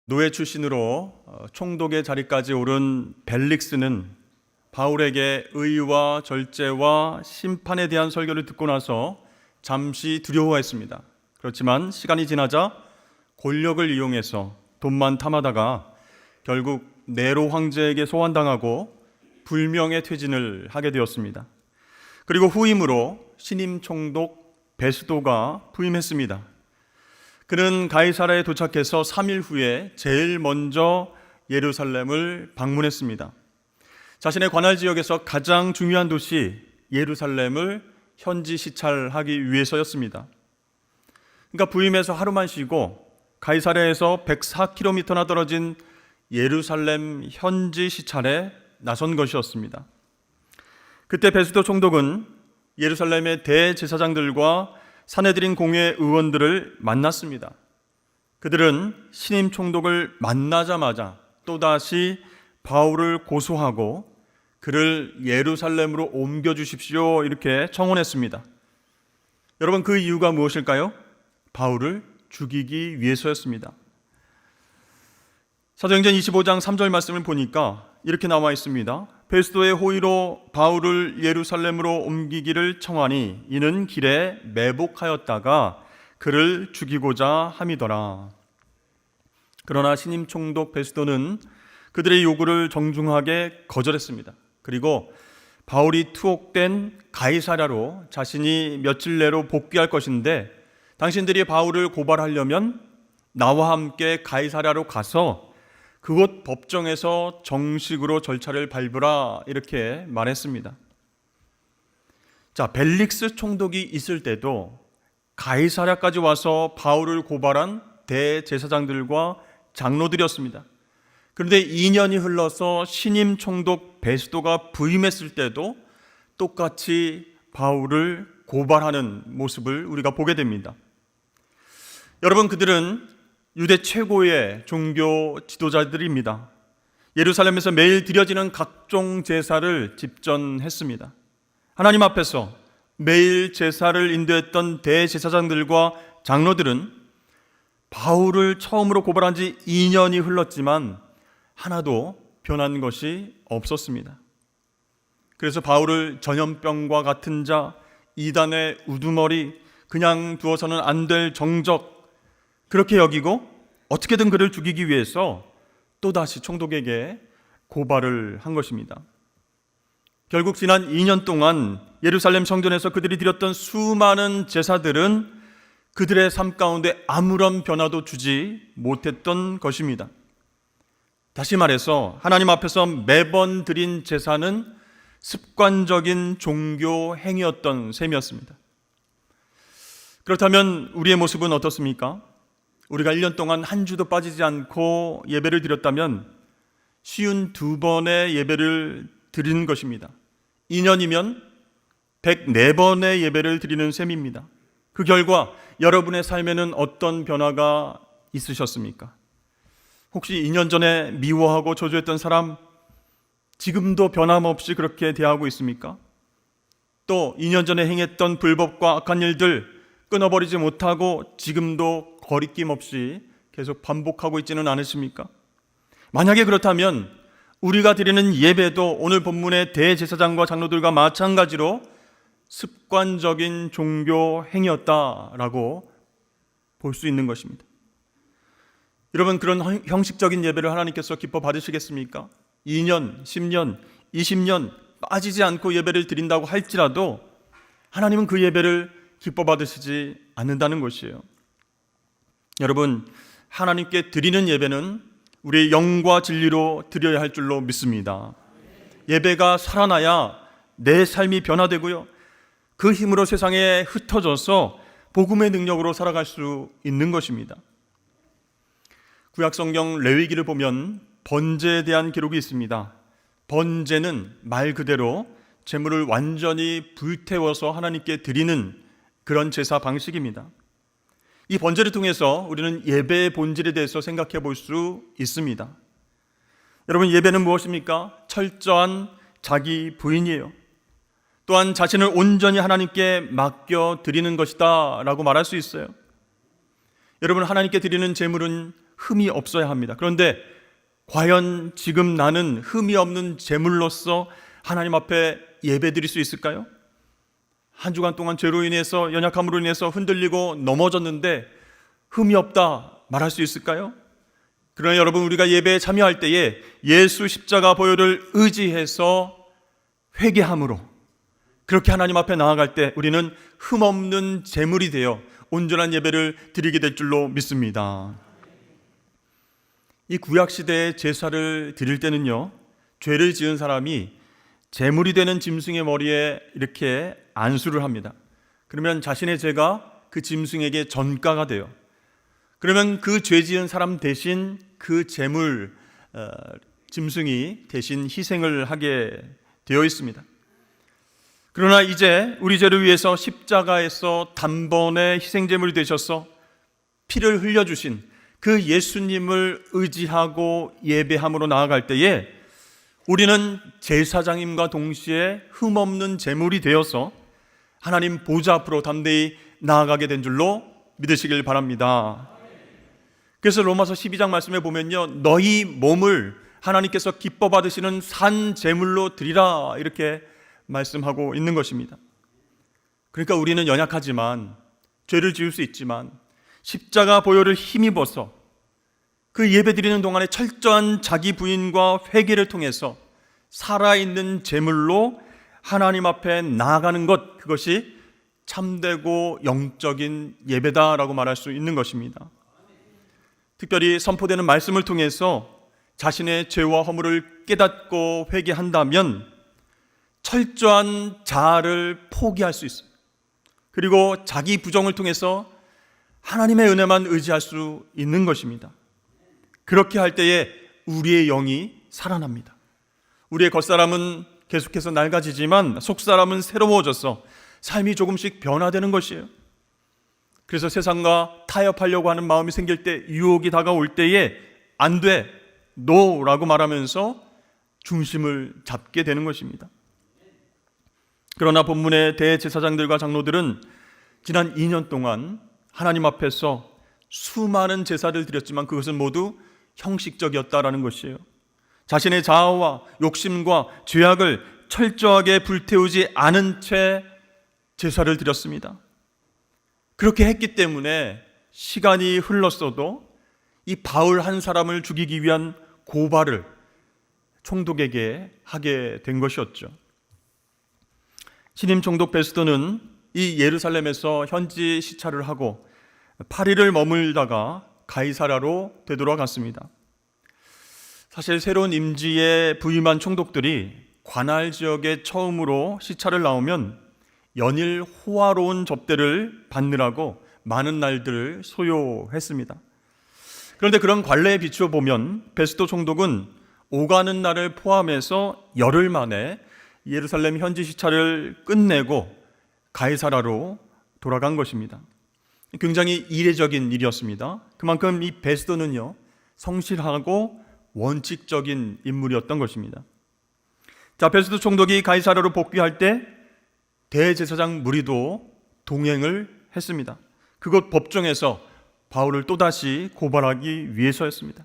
노예 출신으로 총독의 자리까지 오른 벨릭스는 바울에게 의와 절제와 심판에 대한 설교를 듣고 나서 잠시 두려워했습니다. 그렇지만 시간이 지나자 권력을 이용해서 돈만 탐하다가 결국 네로 황제에게 소환당하고 불명예 퇴진을 하게 되었습니다. 그리고 후임으로 신임 총독 베스도가 부임했습니다. 그는 가이사라에 도착해서 3일 후에 제일 먼저 예루살렘을 방문했습니다. 자신의 관할 지역에서 가장 중요한 도시 예루살렘을 현지 시찰하기 위해서였습니다. 그러니까 부임해서 하루만 쉬고 가이사라에서 104km나 떨어진 예루살렘 현지 시찰에 나선 것이었습니다. 그때 베스도 총독은 예루살렘의 대제사장들과 사내들인 공회 의원들을 만났습니다. 그들은 신임 총독을 만나자마자 또다시 바울을 고소하고 그를 예루살렘으로 옮겨주십시오 이렇게 청원했습니다. 여러분, 그 이유가 무엇일까요? 바울을 죽이기 위해서였습니다. 사도행전 25장 3절 말씀을 보니까 이렇게 나와 있습니다. 베스도의 호의로 바울을 예루살렘으로 옮기기를 청하니 이는 길에 매복하였다가 그를 죽이고자 함이더라. 그러나 신임 총독 베스도는 그들의 요구를 정중하게 거절했습니다. 그리고 바울이 투옥된 가이사랴로 자신이 며칠 내로 복귀할 것인데 당신들이 바울을 고발하려면 나와 함께 가이사랴로 가서 그곳 법정에서 정식으로 절차를 밟으라 이렇게 말했습니다. 자, 벨릭스 총독이 있을 때도 가이사랴까지 와서 바울을 고발한 대제사장들과 장로들이었습니다. 그런데 2년이 흘러서 신임 총독 베스도가 부임했을 때도 똑같이 바울을 고발하는 모습을 우리가 보게 됩니다. 여러분, 그들은 유대 최고의 종교 지도자들입니다. 예루살렘에서 매일 드려지는 각종 제사를 집전했습니다. 하나님 앞에서 매일 제사를 인도했던 대제사장들과 장로들은 바울을 처음으로 고발한 지 2년이 흘렀지만 하나도 변한 것이 없었습니다. 그래서 바울을 전염병과 같은 자, 이단의 우두머리, 그냥 두어서는 안 될 정적 그렇게 여기고 어떻게든 그를 죽이기 위해서 또다시 총독에게 고발을 한 것입니다. 결국 지난 2년 동안 예루살렘 성전에서 그들이 드렸던 수많은 제사들은 그들의 삶 가운데 아무런 변화도 주지 못했던 것입니다. 다시 말해서 하나님 앞에서 매번 드린 제사는 습관적인 종교 행위였던 셈이었습니다. 그렇다면 우리의 모습은 어떻습니까? 우리가 1년 동안 한 주도 빠지지 않고 예배를 드렸다면 52번의 예배를 드리는 것입니다. 2년이면 104번의 예배를 드리는 셈입니다. 그 결과 여러분의 삶에는 어떤 변화가 있으셨습니까? 혹시 2년 전에 미워하고 저주했던 사람 지금도 변함없이 그렇게 대하고 있습니까? 또 2년 전에 행했던 불법과 악한 일들 끊어버리지 못하고 지금도 거리낌 없이 계속 반복하고 있지는 않으십니까? 만약에 그렇다면 우리가 드리는 예배도 오늘 본문의 대제사장과 장로들과 마찬가지로 습관적인 종교 행위였다라고 볼 수 있는 것입니다. 여러분, 그런 형식적인 예배를 하나님께서 기뻐 받으시겠습니까? 2년, 10년, 20년 빠지지 않고 예배를 드린다고 할지라도 하나님은 그 예배를 기뻐 받으시지 않는다는 것이에요. 여러분, 하나님께 드리는 예배는 우리의 영과 진리로 드려야 할 줄로 믿습니다. 예배가 살아나야 내 삶이 변화되고요, 그 힘으로 세상에 흩어져서 복음의 능력으로 살아갈 수 있는 것입니다. 구약성경 레위기를 보면 번제에 대한 기록이 있습니다. 번제는 말 그대로 제물을 완전히 불태워서 하나님께 드리는 그런 제사 방식입니다. 이 번제를 통해서 우리는 예배의 본질에 대해서 생각해 볼 수 있습니다. 여러분, 예배는 무엇입니까? 철저한 자기 부인이에요. 또한 자신을 온전히 하나님께 맡겨 드리는 것이다 라고 말할 수 있어요. 여러분, 하나님께 드리는 제물은 흠이 없어야 합니다. 그런데 과연 지금 나는 흠이 없는 제물로서 하나님 앞에 예배드릴 수 있을까요? 한 주간 동안 죄로 인해서, 연약함으로 인해서 흔들리고 넘어졌는데 흠이 없다 말할 수 있을까요? 그러나 여러분, 우리가 예배에 참여할 때에 예수 십자가 보혈을 의지해서 회개함으로 그렇게 하나님 앞에 나아갈 때 우리는 흠없는 제물이 되어 온전한 예배를 드리게 될 줄로 믿습니다. 이 구약시대의 제사를 드릴 때는요, 죄를 지은 사람이 제물이 되는 짐승의 머리에 이렇게 안수를 합니다. 그러면 자신의 죄가 그 짐승에게 전가가 돼요. 그러면 그 죄 지은 사람 대신 그 제물, 짐승이 대신 희생을 하게 되어 있습니다. 그러나 이제 우리 죄를 위해서 십자가에서 단번에 희생제물이 되셔서 피를 흘려주신 그 예수님을 의지하고 예배함으로 나아갈 때에 우리는 제사장님과 동시에 흠없는 제물이 되어서 하나님 보좌 앞으로 담대히 나아가게 된 줄로 믿으시길 바랍니다. 그래서 로마서 12장 말씀에 보면요, 너희 몸을 하나님께서 기뻐 받으시는 산 제물로 드리라 이렇게 말씀하고 있는 것입니다. 그러니까 우리는 연약하지만, 죄를 지을 수 있지만 십자가 보혈을 힘입어서 그 예배 드리는 동안에 철저한 자기 부인과 회개를 통해서 살아있는 제물로 하나님 앞에 나아가는 것, 그것이 참되고 영적인 예배다라고 말할 수 있는 것입니다. 특별히 선포되는 말씀을 통해서 자신의 죄와 허물을 깨닫고 회개한다면 철저한 자아를 포기할 수 있습니다. 그리고 자기 부정을 통해서 하나님의 은혜만 의지할 수 있는 것입니다. 그렇게 할 때에 우리의 영이 살아납니다. 우리의 겉사람은 계속해서 낡아지지만 속사람은 새로워져서 삶이 조금씩 변화되는 것이에요. 그래서 세상과 타협하려고 하는 마음이 생길 때, 유혹이 다가올 때에 안 돼, 노라고 말하면서 중심을 잡게 되는 것입니다. 그러나 본문의 대제사장들과 장로들은 지난 2년 동안 하나님 앞에서 수많은 제사를 드렸지만 그것은 모두 형식적이었다라는 것이에요. 자신의 자아와 욕심과 죄악을 철저하게 불태우지 않은 채 제사를 드렸습니다. 그렇게 했기 때문에 시간이 흘렀어도 이 바울 한 사람을 죽이기 위한 고발을 총독에게 하게 된 것이었죠. 신임 총독 베스도는 이 예루살렘에서 현지 시찰을 하고 8일을 머물다가 가이사랴로 되돌아갔습니다. 사실 새로운 임지에 부임한 총독들이 관할 지역에 처음으로 시찰을 나오면 연일 호화로운 접대를 받느라고 많은 날들을 소요했습니다. 그런데 그런 관례에 비추어 보면 베스도 총독은 오가는 날을 포함해서 열흘 만에 예루살렘 현지 시찰을 끝내고 가이사랴로 돌아간 것입니다. 굉장히 이례적인 일이었습니다. 그만큼 이 베스도는요, 성실하고 원칙적인 인물이었던 것입니다. 자, 베스도 총독이 가이사랴로 복귀할 때 대제사장 무리도 동행을 했습니다. 그곳 법정에서 바울을 또다시 고발하기 위해서였습니다.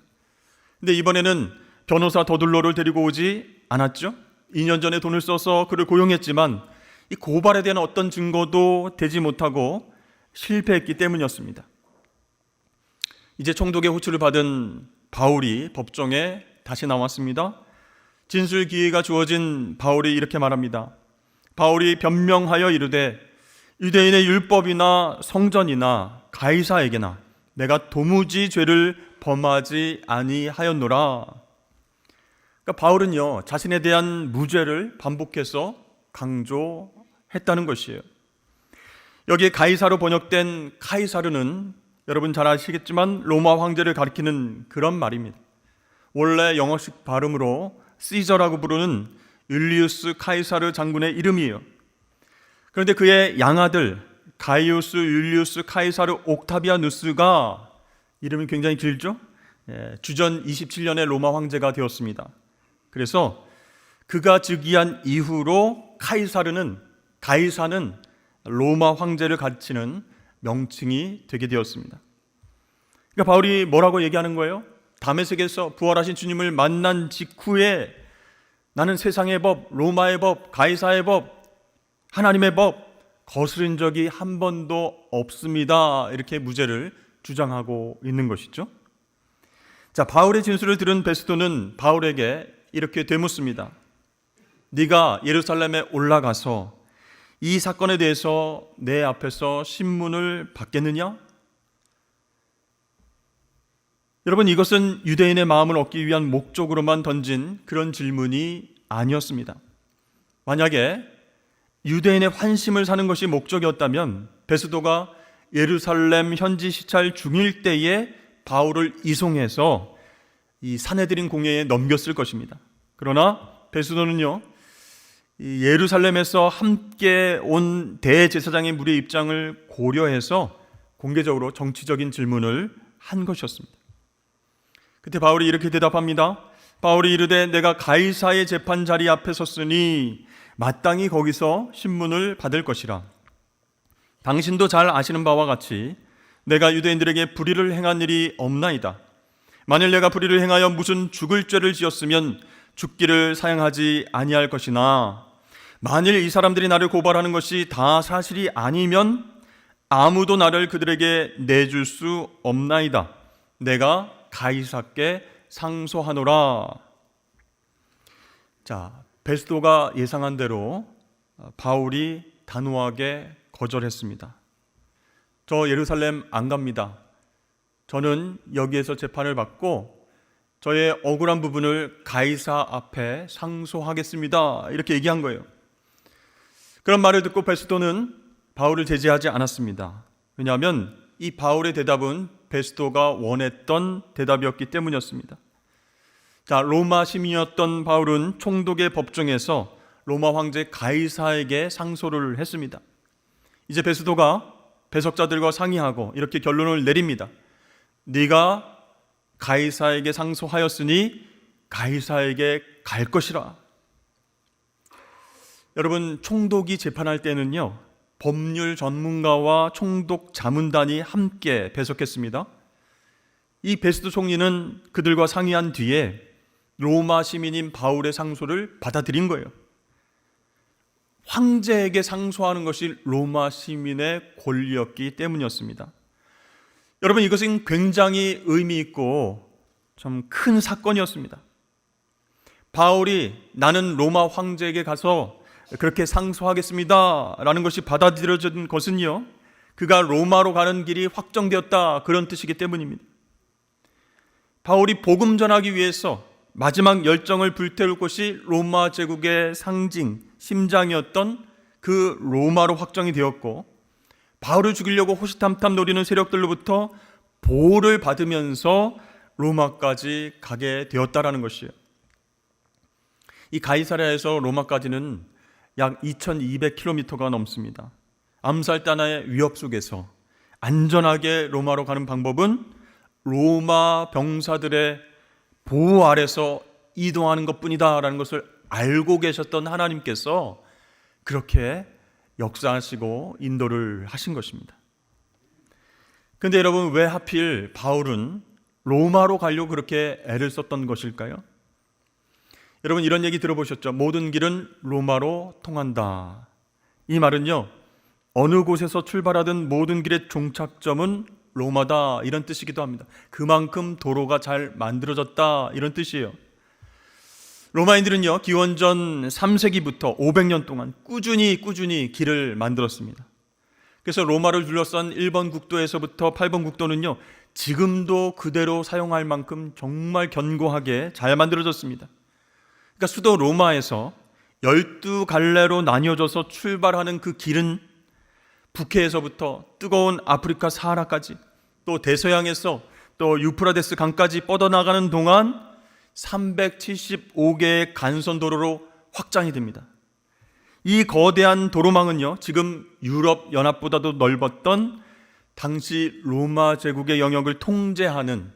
근데 이번에는 변호사 더둘로를 데리고 오지 않았죠. 2년 전에 돈을 써서 그를 고용했지만 이 고발에 대한 어떤 증거도 되지 못하고 실패했기 때문이었습니다. 이제 총독의 호출을 받은 바울이 법정에 다시 나왔습니다. 진술 기회가 주어진 바울이 이렇게 말합니다. 바울이 변명하여 이르되 유대인의 율법이나 성전이나 가이사에게나 내가 도무지 죄를 범하지 아니하였노라. 그러니까 바울은요, 자신에 대한 무죄를 반복해서 강조했다는 것이에요. 여기에 가이사로 번역된 카이사르는 여러분 잘 아시겠지만 로마 황제를 가리키는 그런 말입니다. 원래 영어식 발음으로 시저라고 부르는 율리우스 카이사르 장군의 이름이에요. 그런데 그의 양아들 가이우스 율리우스 카이사르 옥타비아누스가, 이름이 굉장히 길죠? 주전 27년에 로마 황제가 되었습니다. 그래서 그가 즉위한 이후로 가이사는 로마 황제를 가르치는 명칭이 되게 되었습니다. 그러니까 바울이 뭐라고 얘기하는 거예요? 다메섹에서 부활하신 주님을 만난 직후에 나는 세상의 법, 로마의 법, 가이사의 법, 하나님의 법 거스른 적이 한 번도 없습니다. 이렇게 무죄를 주장하고 있는 것이죠. 자, 바울의 진술을 들은 베스도는 바울에게 이렇게 되묻습니다. 네가 예루살렘에 올라가서 이 사건에 대해서 내 앞에서 신문을 받겠느냐? 여러분, 이것은 유대인의 마음을 얻기 위한 목적으로만 던진 그런 질문이 아니었습니다. 만약에 유대인의 환심을 사는 것이 목적이었다면 베스도가 예루살렘 현지 시찰 중일 때에 바울을 이송해서 이 산헤드린 공회에 넘겼을 것입니다. 그러나 베스도는요, 이 예루살렘에서 함께 온 대제사장의 무리의 입장을 고려해서 공개적으로 정치적인 질문을 한 것이었습니다. 그때 바울이 이렇게 대답합니다. 바울이 이르되 내가 가이사의 재판 자리 앞에 섰으니 마땅히 거기서 신문을 받을 것이라. 당신도 잘 아시는 바와 같이 내가 유대인들에게 불의를 행한 일이 없나이다. 만일 내가 불의를 행하여 무슨 죽을 죄를 지었으면 죽기를 사양하지 아니할 것이나 만일 이 사람들이 나를 고발하는 것이 다 사실이 아니면 아무도 나를 그들에게 내줄 수 없나이다. 내가 가이사께 상소하노라. 자, 베스도가 예상한 대로 바울이 단호하게 거절했습니다. 저 예루살렘 안 갑니다. 저는 여기에서 재판을 받고 저의 억울한 부분을 가이사 앞에 상소하겠습니다. 이렇게 얘기한 거예요. 그런 말을 듣고 베스도는 바울을 제지하지 않았습니다. 왜냐하면 이 바울의 대답은 베스도가 원했던 대답이었기 때문이었습니다. 자, 로마 시민이었던 바울은 총독의 법정에서 로마 황제 가이사에게 상소를 했습니다. 이제 베스도가 배석자들과 상의하고 이렇게 결론을 내립니다. 네가 가이사에게 상소하였으니 가이사에게 갈 것이라. 여러분, 총독이 재판할 때는요, 법률 전문가와 총독 자문단이 함께 배석했습니다. 이 베스도 총리는 그들과 상의한 뒤에 로마 시민인 바울의 상소를 받아들인 거예요. 황제에게 상소하는 것이 로마 시민의 권리였기 때문이었습니다. 여러분, 이것은 굉장히 의미 있고 참 큰 사건이었습니다. 바울이 나는 로마 황제에게 가서 그렇게 상소하겠습니다 라는 것이 받아들여진 것은요, 그가 로마로 가는 길이 확정되었다, 그런 뜻이기 때문입니다. 바울이 복음 전하기 위해서 마지막 열정을 불태울 것이 로마 제국의 상징, 심장이었던 그 로마로 확정이 되었고, 바울을 죽이려고 호시탐탐 노리는 세력들로부터 보호를 받으면서 로마까지 가게 되었다라는 것이에요. 이 가이사랴에서 로마까지는 약 2200km가 넘습니다. 암살단의 위협 속에서 안전하게 로마로 가는 방법은 로마 병사들의 보호 아래서 이동하는 것뿐이다라는 것을 알고 계셨던 하나님께서 그렇게 역사하시고 인도를 하신 것입니다. 그런데 여러분, 왜 하필 바울은 로마로 가려고 그렇게 애를 썼던 것일까요? 여러분, 이런 얘기 들어보셨죠? 모든 길은 로마로 통한다. 이 말은요, 어느 곳에서 출발하든 모든 길의 종착점은 로마다, 이런 뜻이기도 합니다. 그만큼 도로가 잘 만들어졌다, 이런 뜻이에요. 로마인들은요, 기원전 3세기부터 500년 동안 꾸준히 길을 만들었습니다. 그래서 로마를 둘러싼 1번 국도에서부터 8번 국도는요, 지금도 그대로 사용할 만큼 정말 견고하게 잘 만들어졌습니다. 그러니까 수도 로마에서 12갈래로 나뉘어져서 출발하는 그 길은 북해에서부터 뜨거운 아프리카 사하라까지, 또 대서양에서 또 유프라데스 강까지 뻗어나가는 동안 375개의 간선도로로 확장이 됩니다. 이 거대한 도로망은요, 지금 유럽 연합보다도 넓었던 당시 로마 제국의 영역을 통제하는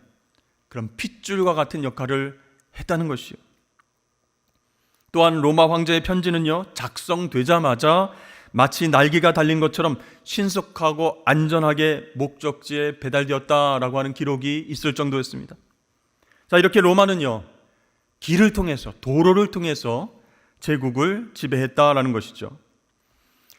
그런 핏줄과 같은 역할을 했다는 것이요. 또한 로마 황제의 편지는요, 작성되자마자 마치 날개가 달린 것처럼 신속하고 안전하게 목적지에 배달되었다라고 하는 기록이 있을 정도였습니다. 자, 이렇게 로마는요, 길을 통해서, 도로를 통해서 제국을 지배했다라는 것이죠.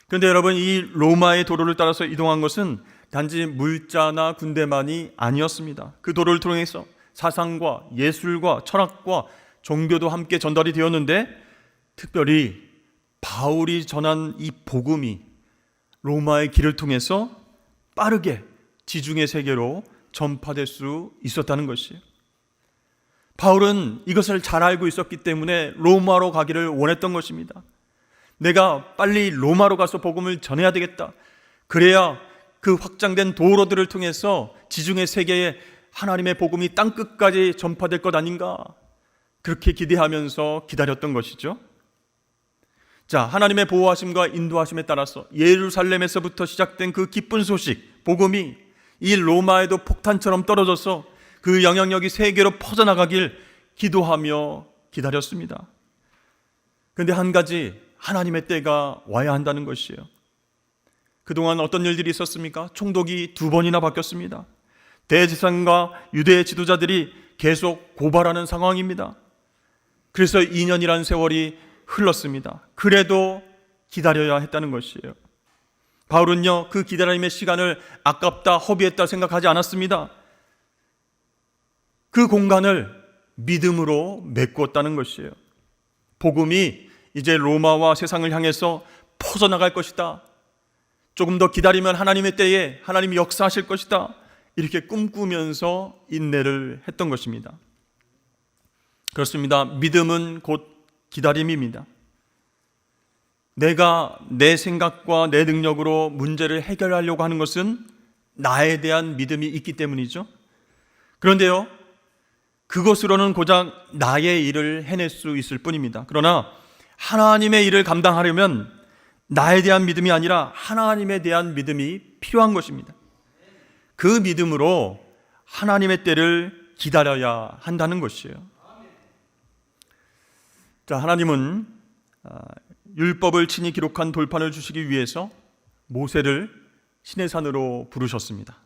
그런데 여러분, 이 로마의 도로를 따라서 이동한 것은 단지 물자나 군대만이 아니었습니다. 그 도로를 통해서 사상과 예술과 철학과 종교도 함께 전달이 되었는데, 특별히 바울이 전한 이 복음이 로마의 길을 통해서 빠르게 지중해 세계로 전파될 수 있었다는 것이에요. 바울은 이것을 잘 알고 있었기 때문에 로마로 가기를 원했던 것입니다. 내가 빨리 로마로 가서 복음을 전해야 되겠다. 그래야 그 확장된 도로들을 통해서 지중해 세계에 하나님의 복음이 땅끝까지 전파될 것 아닌가, 그렇게 기대하면서 기다렸던 것이죠. 자, 하나님의 보호하심과 인도하심에 따라서 예루살렘에서부터 시작된 그 기쁜 소식, 복음이 이 로마에도 폭탄처럼 떨어져서 그 영향력이 세계로 퍼져나가길 기도하며 기다렸습니다. 그런데 한 가지, 하나님의 때가 와야 한다는 것이에요. 그동안 어떤 일들이 있었습니까? 총독이 2번이나 바뀌었습니다. 대제사장과 유대 지도자들이 계속 고발하는 상황입니다. 그래서 2년이라는 세월이 흘렀습니다. 그래도 기다려야 했다는 것이에요. 바울은요, 그 기다림의 시간을 아깝다, 허비했다 생각하지 않았습니다. 그 공간을 믿음으로 메꾸었다는 것이에요. 복음이 이제 로마와 세상을 향해서 퍼져나갈 것이다. 조금 더 기다리면 하나님의 때에 하나님이 역사하실 것이다. 이렇게 꿈꾸면서 인내를 했던 것입니다. 그렇습니다. 믿음은 곧 기다림입니다. 내가 내 생각과 내 능력으로 문제를 해결하려고 하는 것은 나에 대한 믿음이 있기 때문이죠. 그런데요, 그것으로는 고작 나의 일을 해낼 수 있을 뿐입니다. 그러나 하나님의 일을 감당하려면 나에 대한 믿음이 아니라 하나님에 대한 믿음이 필요한 것입니다. 그 믿음으로 하나님의 때를 기다려야 한다는 것이에요. 자, 하나님은 율법을 친히 기록한 돌판을 주시기 위해서 모세를 시내산으로 부르셨습니다.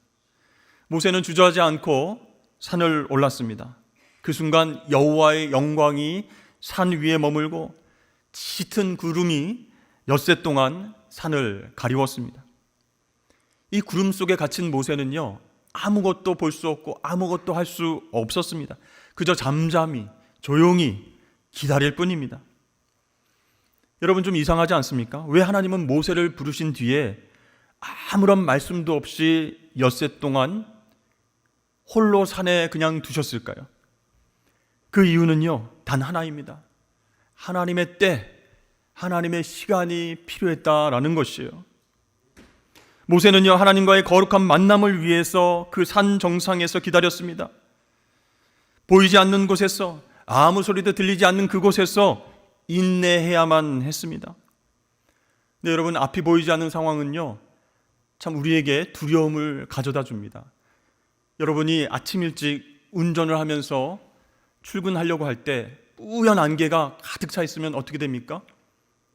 모세는 주저하지 않고 산을 올랐습니다. 그 순간 여호와의 영광이 산 위에 머물고 짙은 구름이 엿새 동안 산을 가리웠습니다. 이 구름 속에 갇힌 모세는요, 아무것도 볼 수 없고 아무것도 할 수 없었습니다. 그저 잠잠히 조용히 기다릴 뿐입니다. 여러분, 좀 이상하지 않습니까? 왜 하나님은 모세를 부르신 뒤에 아무런 말씀도 없이 엿새 동안 홀로 산에 그냥 두셨을까요? 그 이유는요, 단 하나입니다. 하나님의 때, 하나님의 시간이 필요했다라는 것이에요. 모세는요, 하나님과의 거룩한 만남을 위해서 그 산 정상에서 기다렸습니다. 보이지 않는 곳에서, 아무 소리도 들리지 않는 그곳에서 인내해야만 했습니다. 근데 여러분, 앞이 보이지 않는 상황은요, 참 우리에게 두려움을 가져다 줍니다. 여러분이 아침 일찍 운전을 하면서 출근하려고 할 때 뿌연 안개가 가득 차 있으면 어떻게 됩니까?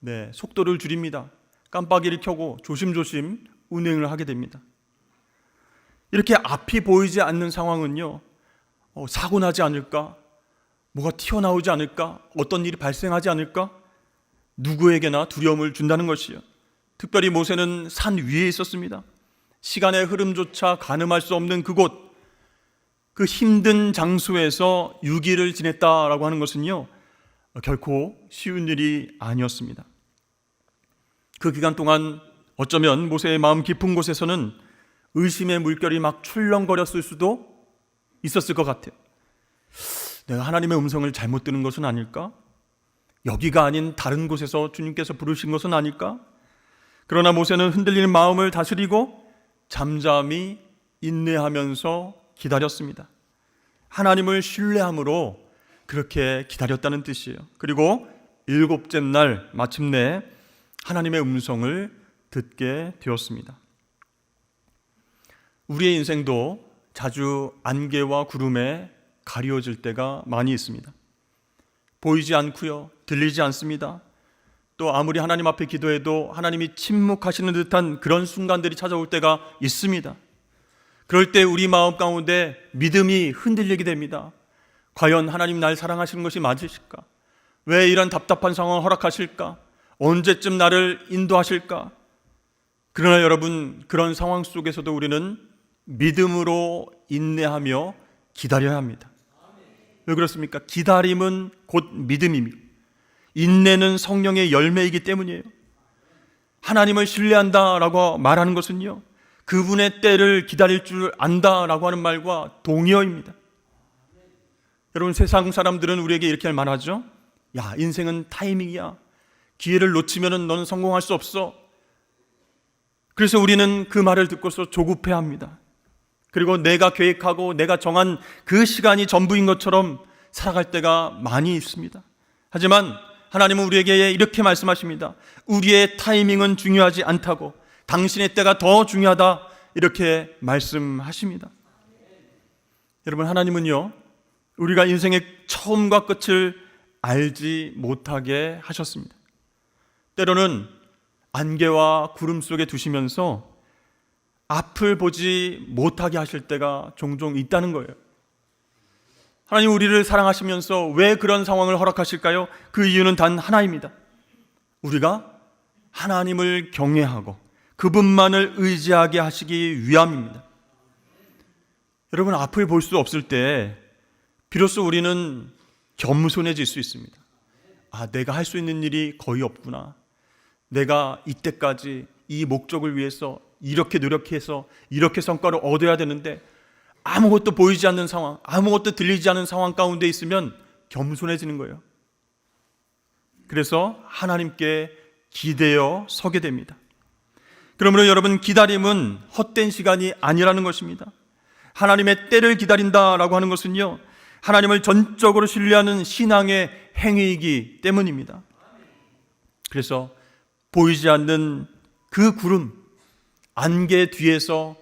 네, 속도를 줄입니다. 깜빡이를 켜고 조심조심 운행을 하게 됩니다. 이렇게 앞이 보이지 않는 상황은요, 사고 나지 않을까? 뭐가 튀어나오지 않을까? 어떤 일이 발생하지 않을까? 누구에게나 두려움을 준다는 것이요. 특별히 모세는 산 위에 있었습니다. 시간의 흐름조차 가늠할 수 없는 그곳, 그 힘든 장소에서 6일을 지냈다라고 하는 것은요, 결코 쉬운 일이 아니었습니다. 그 기간 동안 어쩌면 모세의 마음 깊은 곳에서는 의심의 물결이 막 출렁거렸을 수도 있었을 것 같아요. 내가 하나님의 음성을 잘못 들은 것은 아닐까? 여기가 아닌 다른 곳에서 주님께서 부르신 것은 아닐까? 그러나 모세는 흔들리는 마음을 다스리고 잠잠히 인내하면서 기다렸습니다. 하나님을 신뢰함으로 그렇게 기다렸다는 뜻이에요. 그리고 7째 날 마침내 하나님의 음성을 듣게 되었습니다. 우리의 인생도 자주 안개와 구름에 가리워질 때가 많이 있습니다. 보이지 않고요, 들리지 않습니다. 또 아무리 하나님 앞에 기도해도 하나님이 침묵하시는 듯한 그런 순간들이 찾아올 때가 있습니다. 그럴 때 우리 마음 가운데 믿음이 흔들리게 됩니다. 과연 하나님 날 사랑하시는 것이 맞으실까? 왜 이런 답답한 상황을 허락하실까? 언제쯤 나를 인도하실까? 그러나 여러분, 그런 상황 속에서도 우리는 믿음으로 인내하며 기다려야 합니다. 왜 그렇습니까? 기다림은 곧 믿음입니다. 인내는 성령의 열매이기 때문이에요. 하나님을 신뢰한다라고 말하는 것은요, 그분의 때를 기다릴 줄 안다라고 하는 말과 동의어입니다. 여러분, 세상 사람들은 우리에게 이렇게 말하죠. 야, 인생은 타이밍이야. 기회를 놓치면 너는 성공할 수 없어. 그래서 우리는 그 말을 듣고서 조급해합니다. 그리고 내가 계획하고 내가 정한 그 시간이 전부인 것처럼 살아갈 때가 많이 있습니다. 하지만 하나님은 우리에게 이렇게 말씀하십니다. 우리의 타이밍은 중요하지 않다고, 당신의 때가 더 중요하다, 이렇게 말씀하십니다. 여러분, 하나님은요, 우리가 인생의 처음과 끝을 알지 못하게 하셨습니다. 때로는 안개와 구름 속에 두시면서 앞을 보지 못하게 하실 때가 종종 있다는 거예요. 하나님 우리를 사랑하시면서 왜 그런 상황을 허락하실까요? 그 이유는 단 하나입니다. 우리가 하나님을 경외하고 그분만을 의지하게 하시기 위함입니다. 여러분, 앞을 볼 수 없을 때 비로소 우리는 겸손해질 수 있습니다. 아, 내가 할 수 있는 일이 거의 없구나. 내가 이때까지 이 목적을 위해서 이렇게 노력해서 이렇게 성과를 얻어야 되는데 아무것도 보이지 않는 상황, 아무것도 들리지 않는 상황 가운데 있으면 겸손해지는 거예요. 그래서 하나님께 기대어 서게 됩니다. 그러므로 여러분, 기다림은 헛된 시간이 아니라는 것입니다. 하나님의 때를 기다린다라고 하는 것은요, 하나님을 전적으로 신뢰하는 신앙의 행위이기 때문입니다. 그래서 보이지 않는 그 구름, 안개 뒤에서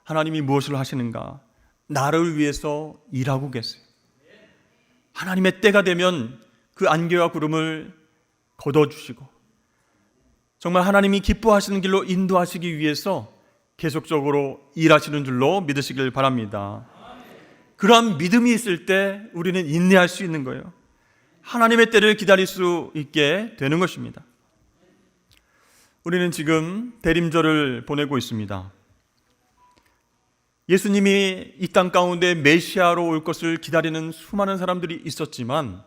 하나님이 무엇을 하시는가? 나를 위해서 일하고 계세요. 하나님의 때가 되면 그 안개와 구름을 걷어주시고 정말 하나님이 기뻐하시는 길로 인도하시기 위해서 계속적으로 일하시는 줄로 믿으시길 바랍니다. 그러한 믿음이 있을 때 우리는 인내할 수 있는 거예요. 하나님의 때를 기다릴 수 있게 되는 것입니다. 우리는 지금 대림절을 보내고 있습니다. 예수님이 이 땅 가운데 메시아로 올 것을 기다리는 수많은 사람들이 있었지만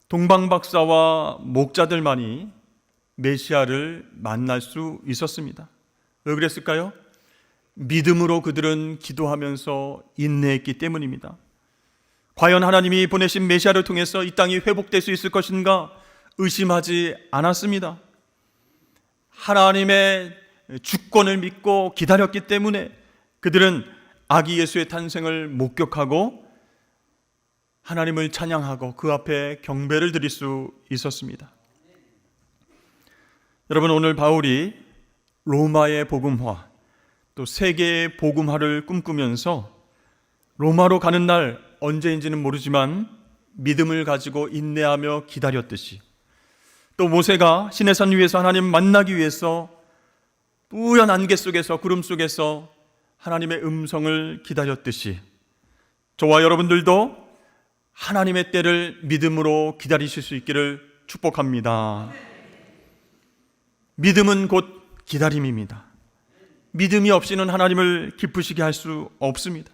동방박사와 목자들만이 메시아를 만날 수 있었습니다. 왜 그랬을까요? 믿음으로 그들은 기도하면서 인내했기 때문입니다. 과연 하나님이 보내신 메시아를 통해서 이 땅이 회복될 수 있을 것인가 의심하지 않았습니다. 하나님의 주권을 믿고 기다렸기 때문에 그들은 아기 예수의 탄생을 목격하고 하나님을 찬양하고 그 앞에 경배를 드릴 수 있었습니다. 여러분, 오늘 바울이 로마의 복음화, 또 세계의 복음화를 꿈꾸면서 로마로 가는 날 언제인지는 모르지만 믿음을 가지고 인내하며 기다렸듯이, 또 모세가 시내산 위에서 하나님 만나기 위해서 뿌연 안개 속에서 구름 속에서 하나님의 음성을 기다렸듯이 저와 여러분들도 하나님의 때를 믿음으로 기다리실 수 있기를 축복합니다. 믿음은 곧 기다림입니다. 믿음이 없이는 하나님을 기쁘시게 할 수 없습니다.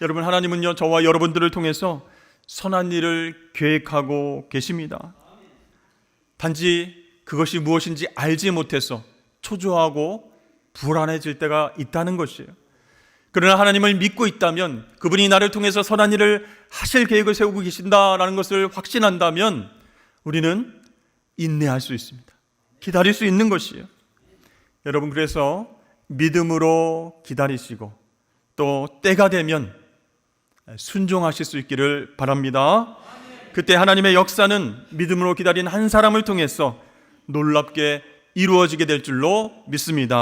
여러분, 하나님은요, 저와 여러분들을 통해서 선한 일을 계획하고 계십니다. 단지 그것이 무엇인지 알지 못해서 초조하고 불안해질 때가 있다는 것이에요. 그러나 하나님을 믿고 있다면, 그분이 나를 통해서 선한 일을 하실 계획을 세우고 계신다라는 것을 확신한다면 우리는 인내할 수 있습니다. 기다릴 수 있는 것이에요. 여러분, 그래서 믿음으로 기다리시고 또 때가 되면 순종하실 수 있기를 바랍니다. 그때 하나님의 역사는 믿음으로 기다린 한 사람을 통해서 놀랍게 이루어지게 될 줄로 믿습니다.